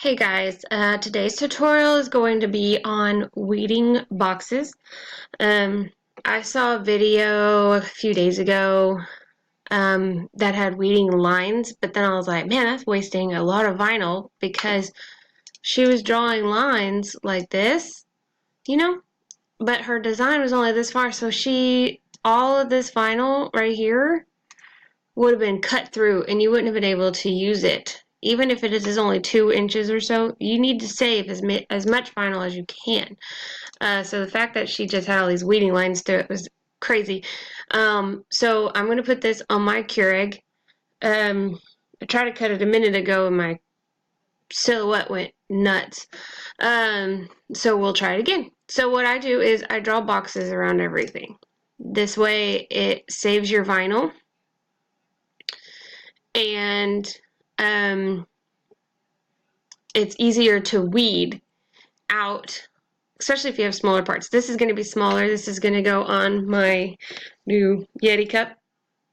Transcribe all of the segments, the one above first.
Hey guys, today's tutorial is going to be on weeding boxes. Um, I saw a video a few days ago that had weeding lines, but then I was like, man, that's wasting a lot of vinyl because she was drawing lines like this, you know, but her design was only this far, so all of this vinyl right here would have been cut through and you wouldn't have been able to use it. Even if it is only 2 inches or so, you need to save as much vinyl as you can. So the fact that she just had all these weeding lines through it was crazy. So I'm going to put this on my Keurig. I tried to cut it a minute ago and my silhouette went nuts. So we'll try it again. So what I do is I draw boxes around everything. This way it saves your vinyl and it's easier to weed out, especially if you have smaller parts. This is going to be smaller. This is going to go on my new Yeti cup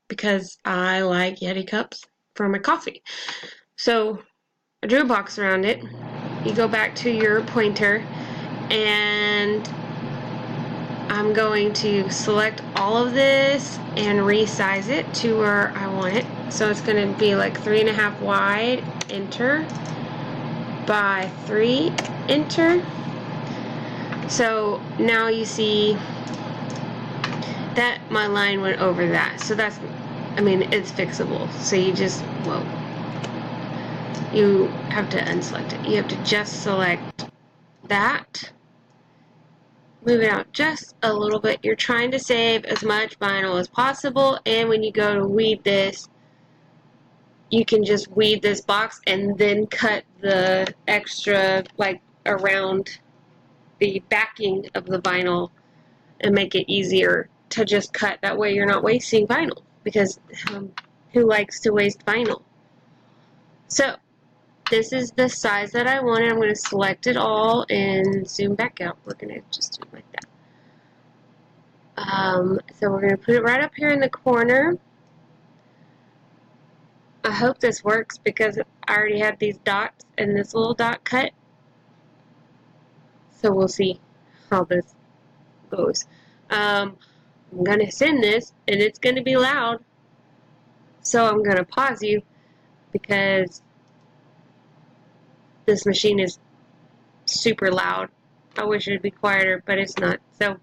because I like Yeti cups for my coffee. So I drew a box around it. You go back to your pointer and I'm going to select all of this and resize it to where I want it. So it's going to be like 3.5 wide, enter, by 3, enter. So now you see that my line went over that. So that's, I mean, it's fixable. So you just, whoa, you have to unselect it. You have to just select that, move it out just a little bit. You're trying to save as much vinyl as possible, and when you go to weed this, you can just weed this box and then cut the extra, like, around the backing of the vinyl and make it easier to just cut. That way you're not wasting vinyl, because who likes to waste vinyl? So this is the size that I wanted. I'm going to select it all and zoom back out. We're going to just do it like that. So we're going to put it right up here in the corner. I hope this works because I already have these dots and this little dot cut. So we'll see how this goes. I'm going to send this and it's going to be loud. So I'm going to pause you because this machine is super loud. I wish it would be quieter, but it's not. So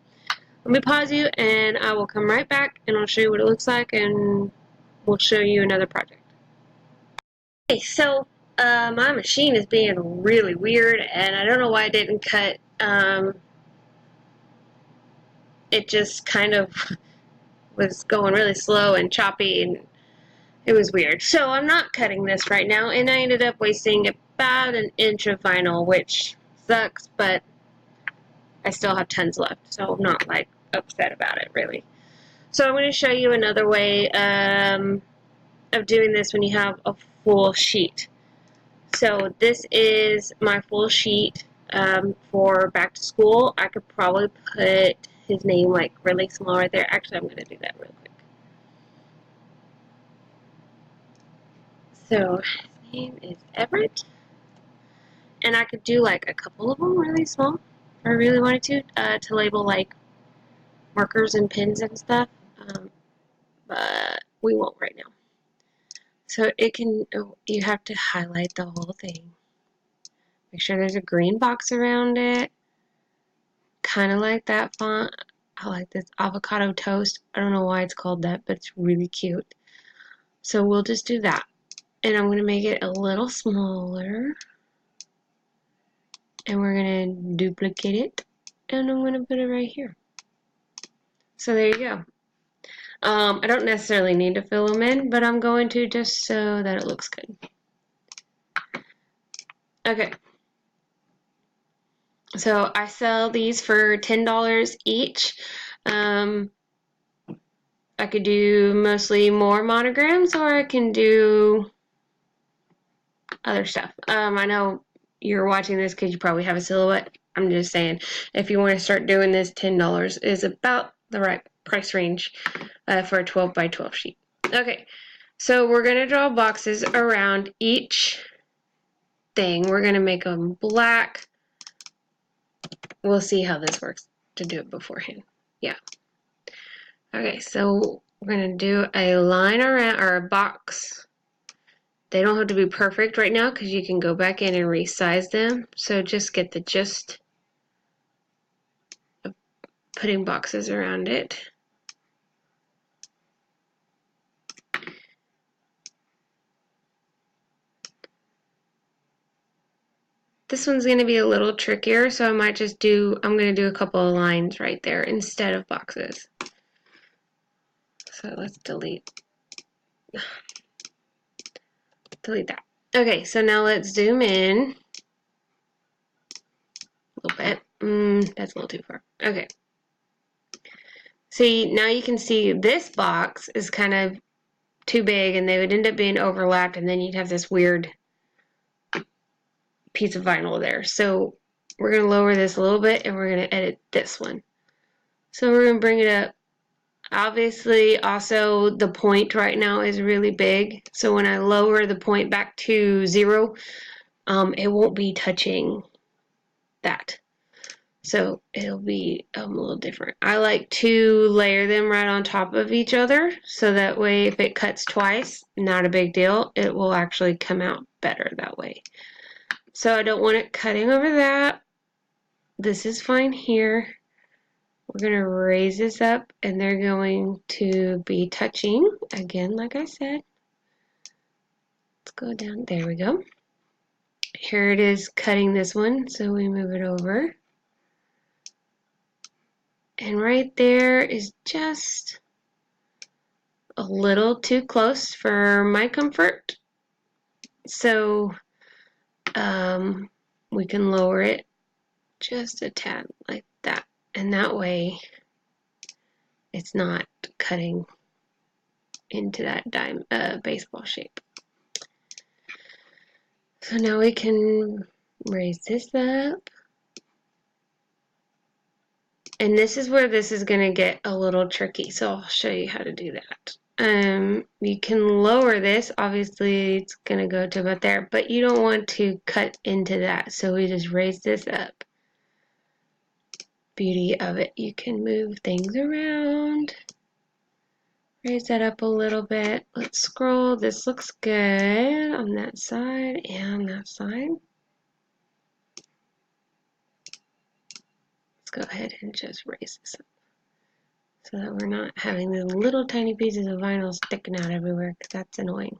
let me pause you and I will come right back and I'll show you what it looks like and we'll show you another project. Okay, so my machine is being really weird and I don't know why it didn't cut. It just kind of was going really slow and choppy and it was weird. So I'm not cutting this right now and I ended up wasting about 1 inch of vinyl, which sucks, but I still have tons left, so I'm not like upset about it really. So I'm going to show you another way of doing this when you have a full sheet. So this is my full sheet for back to school. I could probably put his name like really small right there. Actually, I'm going to do that real quick. So his name is Everett. And I could do like a couple of them really small if I really wanted to label like markers and pins and stuff. But we won't right now. So it can, you have to highlight the whole thing. Make sure there's a green box around it. Kind of like that font. I like this avocado toast. I don't know why it's called that, but it's really cute. So we'll just do that. And I'm going to make it a little smaller. And we're going to duplicate it. And I'm going to put it right here. So there you go. I don't necessarily need to fill them in, but I'm going to just so that it looks good. Okay. So I sell these for $10 each. I could do mostly more monograms or I can do other stuff. I know you're watching this because you probably have a silhouette. I'm just saying, if you want to start doing this, $10 is about the right price range for a 12 by 12 sheet. Okay, so we're going to draw boxes around each thing. We're going to make them black. We'll see how this works to do it beforehand. Yeah. Okay, so we're going to do a line around, or a box. They don't have to be perfect right now because you can go back in and resize them. So just get the gist of putting boxes around it. This one's going to be a little trickier, so I might just I'm going to do a couple of lines right there instead of boxes. So let's delete that. Okay, so now let's zoom in a little bit. That's a little too far. Okay. See, now you can see this box is kind of too big and they would end up being overlapped, and then you'd have this weird piece of vinyl there. So we're going to lower this a little bit and we're going to edit this one. So we're going to bring it up. Obviously, also the point right now is really big. So when I lower the point back to 0, it won't be touching that. So it'll be a little different. I like to layer them right on top of each other, so that way if it cuts twice, not a big deal. It will actually come out better that way. So I don't want it cutting over that. This is fine here. We're going to raise this up and they're going to be touching again, like I said. Let's go down. There we go. Here it is cutting this one, so we move it over. And right there is just a little too close for my comfort. So we can lower it just a tad like that. And that way it's not cutting into that baseball shape. So now we can raise this up. And this is where this is going to get a little tricky. So I'll show you how to do that. You can lower this. Obviously, it's going to go to about there, but you don't want to cut into that. So we just raise this up. Beauty of it. You can move things around. Raise that up a little bit. Let's scroll. This looks good on that side and that side. Let's go ahead and just raise this up so that we're not having these little tiny pieces of vinyl sticking out everywhere, because that's annoying.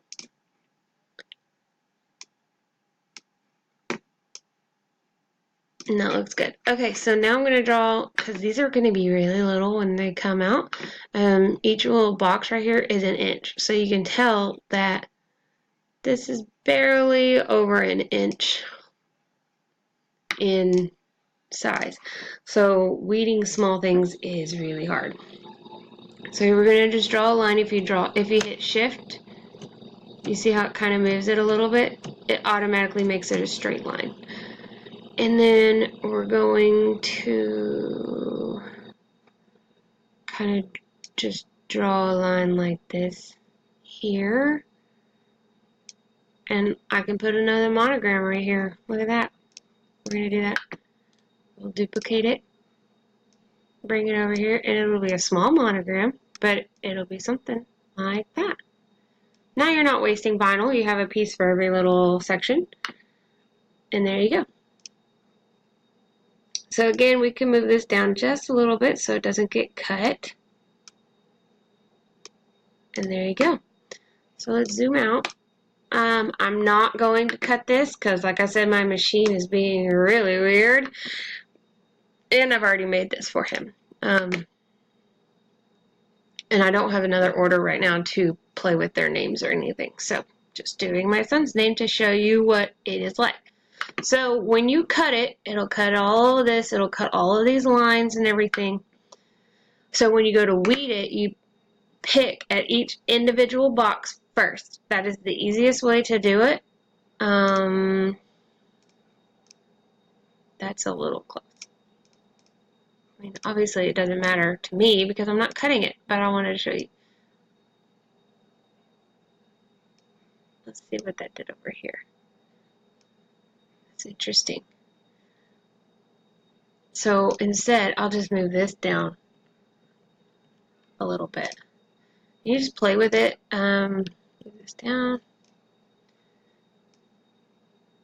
And that looks good. Okay, so now I'm going to draw, because these are going to be really little when they come out. Each little box right here is 1 inch. So you can tell that this is barely over 1 inch in size. So weeding small things is really hard. So we're going to just draw a line. If you hit shift, you see how it kind of moves it a little bit? It automatically makes it a straight line. And then we're going to kind of just draw a line like this here. And I can put another monogram right here. Look at that. We're going to do that. We'll duplicate it. Bring it over here. And it'll be a small monogram, but it'll be something like that. Now you're not wasting vinyl. You have a piece for every little section. And there you go. So again, we can move this down just a little bit so it doesn't get cut. And there you go. So let's zoom out. I'm not going to cut this because, like I said, my machine is being really weird. And I've already made this for him. And I don't have another order right now to play with their names or anything. So just doing my son's name to show you what it is like. So when you cut it, it'll cut all of this. It'll cut all of these lines and everything. So when you go to weed it, you pick at each individual box first. That is the easiest way to do it. That's a little close. I mean, obviously it doesn't matter to me because I'm not cutting it, but I wanted to show you. Let's see what that did over here. It's interesting. So instead, I'll just move this down a little bit. You just play with it. Move this down.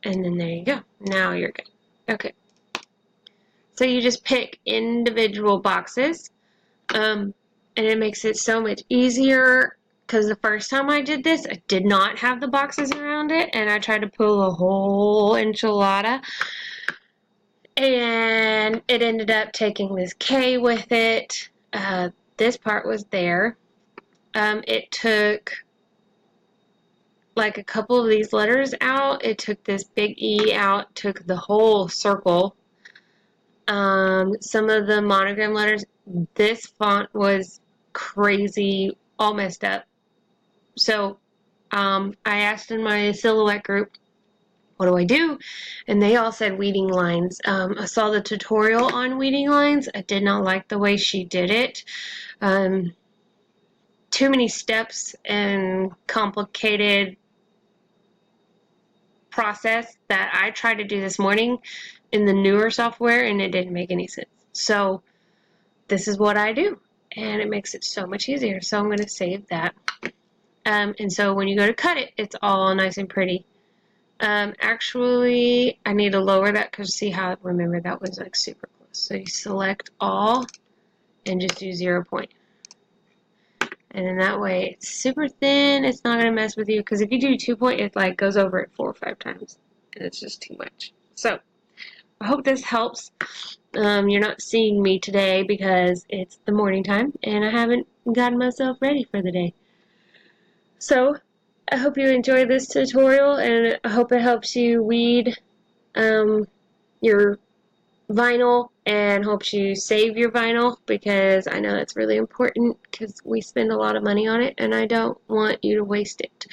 And then there you go. Now you're good. Okay. So you just pick individual boxes. And it makes it so much easier because the first time I did this, I did not have the boxes around it, and I tried to pull a whole enchilada, and it ended up taking this K with it. This part was there. It took like a couple of these letters out. It took this big E out, took the whole circle. Some of the monogram letters, this font was crazy, all messed up. So I asked in my silhouette group, what do I do? And they all said weeding lines. I saw the tutorial on weeding lines. I did not like the way she did it. Too many steps and complicated process that I tried to do this morning in the newer software, and it didn't make any sense. So this is what I do, and it makes it so much easier. So I'm going to save that. And so when you go to cut it, it's all nice and pretty. Actually, I need to lower that because see how, remember that was like super close. So you select all and just do 0 point. And then that way it's super thin. It's not going to mess with you because if you do 2 point, it like goes over it 4 or 5 times. And it's just too much. So I hope this helps. You're not seeing me today because it's the morning time and I haven't gotten myself ready for the day. So I hope you enjoy this tutorial, and I hope it helps you weed your vinyl and helps you save your vinyl, because I know that's really important because we spend a lot of money on it and I don't want you to waste it.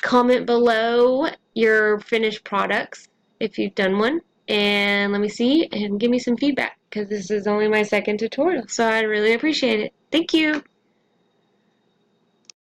Comment below your finished products if you've done one, and let me see and give me some feedback because this is only my second tutorial, so I really appreciate it. Thank you.